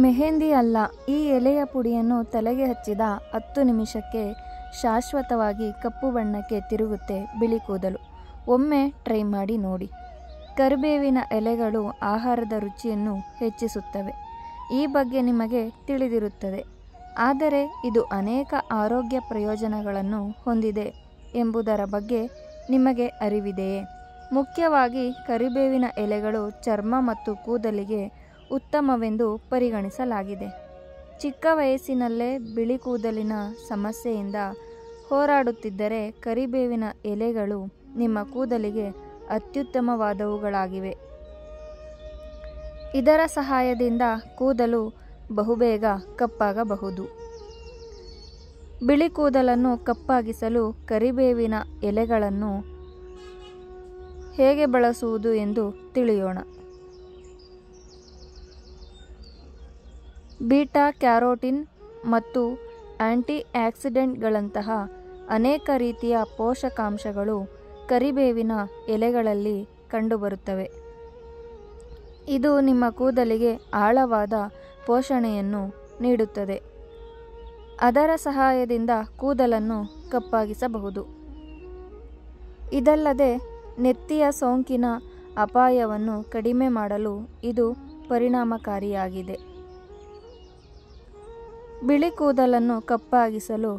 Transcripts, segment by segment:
ಮೆಹಂದಿ ಅಲ್ಲ, ಈ ಎಲೆಯ ಪುಡಿಯನ್ನು ತಲೆಗೆ ಹಚ್ಚಿದ 10 ನಿಮಿಷಕ್ಕೆ ಶಾಶ್ವತವಾಗಿ ಕಪ್ಪು ಬಣ್ಣಕ್ಕೆ ತಿರುಗುತ್ತೆ ಬಿಳಿ ಕೂದಲು. ಒಮ್ಮೆ ಟ್ರೈ ಮಾಡಿ ನೋಡಿ. ಕರಿಬೇವಿನ ಎಲೆಗಳು ಆಹಾರದ ರುಚಿಯನ್ನು ಹೆಚ್ಚಿಸುತ್ತವೆ. ಈ ಬಗ್ಗೆ ನಿಮಗೆ ತಿಳಿದಿರುತ್ತದೆ. ಆದರೆ ಇದು ಅನೇಕ ಆರೋಗ್ಯ ಪ್ರಯೋಜನಗಳನ್ನು ಹೊಂದಿದೆ ಎಂಬುದರ ಬಗ್ಗೆ ನಿಮಗೆ ಅರಿವಿದೆಯೇ? ಮುಖ್ಯವಾಗಿ ಕರಿಬೇವಿನ ಎಲೆಗಳು ಚರ್ಮ ಮತ್ತು ಕೂದಲಿಗೆ ಉತ್ತಮವೆಂದು ಪರಿಗಣಿಸಲಾಗಿದೆ. ಚಿಕ್ಕ ವಯಸ್ಸಿನಲ್ಲೇ ಬಿಳಿ ಕೂದಲಿನ ಸಮಸ್ಯೆಯಿಂದ ಹೋರಾಡುತ್ತಿದ್ದರೆ ಕರಿಬೇವಿನ ಎಲೆಗಳು ನಿಮ್ಮ ಕೂದಲಿಗೆ ಅತ್ಯುತ್ತಮವಾದವುಗಳಾಗಿವೆ. ಇದರ ಸಹಾಯದಿಂದ ಕೂದಲು ಬಹುಬೇಗ ಕಪ್ಪಾಗಬಹುದು. ಬಿಳಿ ಕೂದಲನ್ನು ಕಪ್ಪಾಗಿಸಲು ಕರಿಬೇವಿನ ಎಲೆಗಳನ್ನು ಹೇಗೆ ಬಳಸುವುದು ಎಂದು ತಿಳಿಯೋಣ. ಬೀಟಾ ಕ್ಯಾರೋಟಿನ್ ಮತ್ತು ಆಂಟಿ ಆಕ್ಸಿಡೆಂಟ್ಗಳಂತಹ ಅನೇಕ ರೀತಿಯ ಪೋಷಕಾಂಶಗಳು ಕರಿಬೇವಿನ ಎಲೆಗಳಲ್ಲಿ ಕಂಡುಬರುತ್ತವೆ. ಇದು ನಿಮ್ಮ ಕೂದಲಿಗೆ ಆಳವಾದ ಪೋಷಣೆಯನ್ನು ನೀಡುತ್ತದೆ. ಅದರ ಸಹಾಯದಿಂದ ಕೂದಲನ್ನು ಕಪ್ಪಾಗಿಸಬಹುದು. ಇದಲ್ಲದೆ ನೆತ್ತಿಯ ಸೋಂಕಿನ ಅಪಾಯವನ್ನು ಕಡಿಮೆ ಮಾಡಲು ಇದು ಪರಿಣಾಮಕಾರಿಯಾಗಿದೆ. ಬಿಳಿ ಕೂದಲನ್ನು ಕಪ್ಪಾಗಿಸಲು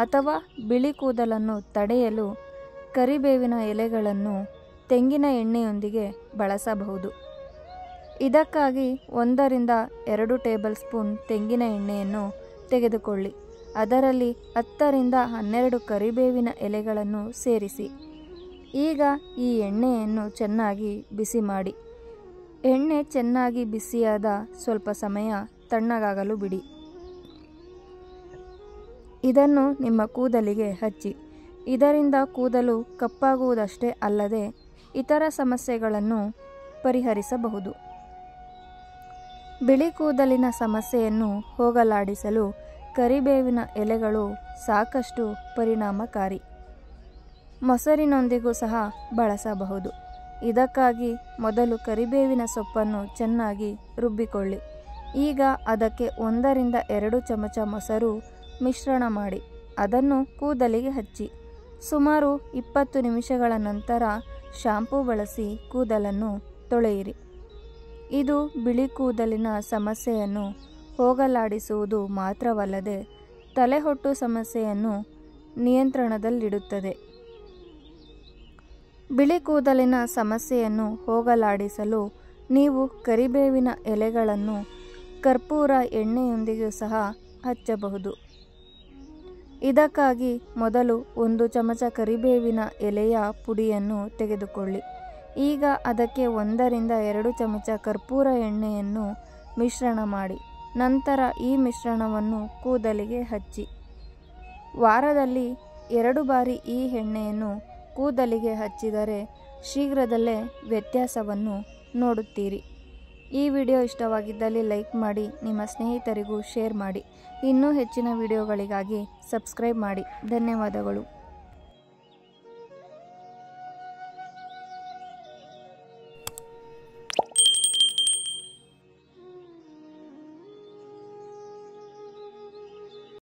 ಅಥವಾ ಬಿಳಿ ಕೂದಲನ್ನು ತಡೆಯಲು ಕರಿಬೇವಿನ ಎಲೆಗಳನ್ನು ತೆಂಗಿನ ಎಣ್ಣೆಯೊಂದಿಗೆ ಬಳಸಬಹುದು. ಇದಕ್ಕಾಗಿ 1 ರಿಂದ 2 ಟೇಬಲ್ ಸ್ಪೂನ್ ತೆಂಗಿನ ಎಣ್ಣೆಯನ್ನು ತೆಗೆದುಕೊಳ್ಳಿ. ಅದರಲ್ಲಿ 10 ರಿಂದ 12 ಕರಿಬೇವಿನ ಎಲೆಗಳನ್ನು ಸೇರಿಸಿ. ಈಗ ಈ ಎಣ್ಣೆಯನ್ನು ಚೆನ್ನಾಗಿ ಬಿಸಿ ಮಾಡಿ. ಎಣ್ಣೆ ಚೆನ್ನಾಗಿ ಬಿಸಿಯಾದ ಸ್ವಲ್ಪ ಸಮಯ ತಣ್ಣಗಾಗಲು ಬಿಡಿ. ಇದನ್ನು ನಿಮ್ಮ ಕೂದಲಿಗೆ ಹಚ್ಚಿ. ಇದರಿಂದ ಕೂದಲು ಕಪ್ಪಾಗುವುದಷ್ಟೇ ಅಲ್ಲದೆ ಇತರ ಸಮಸ್ಯೆಗಳನ್ನು ಪರಿಹರಿಸಬಹುದು. ಬಿಳಿ ಕೂದಲಿನ ಸಮಸ್ಯೆಯನ್ನು ಹೋಗಲಾಡಿಸಲು ಕರಿಬೇವಿನ ಎಲೆಗಳು ಸಾಕಷ್ಟು ಪರಿಣಾಮಕಾರಿ. ಮೊಸರಿನೊಂದಿಗೂ ಸಹ ಬಳಸಬಹುದು. ಇದಕ್ಕಾಗಿ ಮೊದಲು ಕರಿಬೇವಿನ ಸೊಪ್ಪನ್ನು ಚೆನ್ನಾಗಿ ರುಬ್ಬಿಕೊಳ್ಳಿ. ಈಗ ಅದಕ್ಕೆ 1 ರಿಂದ 2 ಚಮಚ ಮೊಸರು ಮಿಶ್ರಣ ಮಾಡಿ ಅದನ್ನು ಕೂದಲಿಗೆ ಹಚ್ಚಿ. ಸುಮಾರು 20 ನಿಮಿಷಗಳ ನಂತರ ಶಾಂಪೂ ಬಳಸಿ ಕೂದಲನ್ನು ತೊಳೆಯಿರಿ. ಇದು ಬಿಳಿ ಕೂದಲಿನ ಸಮಸ್ಯೆಯನ್ನು ಹೋಗಲಾಡಿಸುವುದು ಮಾತ್ರವಲ್ಲದೆ ತಲೆಹೊಟ್ಟು ಸಮಸ್ಯೆಯನ್ನು ನಿಯಂತ್ರಣದಲ್ಲಿಡುತ್ತದೆ. ಬಿಳಿ ಕೂದಲಿನ ಸಮಸ್ಯೆಯನ್ನು ಹೋಗಲಾಡಿಸಲು ನೀವು ಕರಿಬೇವಿನ ಎಲೆಗಳನ್ನು ಕರ್ಪೂರ ಎಣ್ಣೆಯೊಂದಿಗೆ ಸಹ ಹಚ್ಚಬಹುದು. ಇದಕ್ಕಾಗಿ ಮೊದಲು 1 ಚಮಚ ಕರಿಬೇವಿನ ಎಲೆಯ ಪುಡಿಯನ್ನು ತೆಗೆದುಕೊಳ್ಳಿ. ಈಗ ಅದಕ್ಕೆ 1 ರಿಂದ 2 ಚಮಚ ಕರ್ಪೂರ ಎಣ್ಣೆಯನ್ನು ಮಿಶ್ರಣ ಮಾಡಿ. ನಂತರ ಈ ಮಿಶ್ರಣವನ್ನು ಕೂದಲಿಗೆ ಹಚ್ಚಿ. ವಾರದಲ್ಲಿ 2 ಬಾರಿ ಈ ಎಣ್ಣೆಯನ್ನು ಕೂದಲಿಗೆ ಹಚ್ಚಿದರೆ ಶೀಘ್ರದಲ್ಲೇ ವ್ಯತ್ಯಾಸವನ್ನು ನೋಡುತ್ತೀರಿ. ಈ ವಿಡಿಯೋ ಇಷ್ಟವಾಗಿದ್ದಲ್ಲಿ ಲೈಕ್ ಮಾಡಿ, ನಿಮ್ಮ ಸ್ನೇಹಿತರಿಗೂ ಶೇರ್ ಮಾಡಿ. ಇನ್ನೂ ಹೆಚ್ಚಿನ ವಿಡಿಯೋಗಳಿಗಾಗಿ ಸಬ್ಸ್ಕ್ರೈಬ್ ಮಾಡಿ. ಧನ್ಯವಾದಗಳು.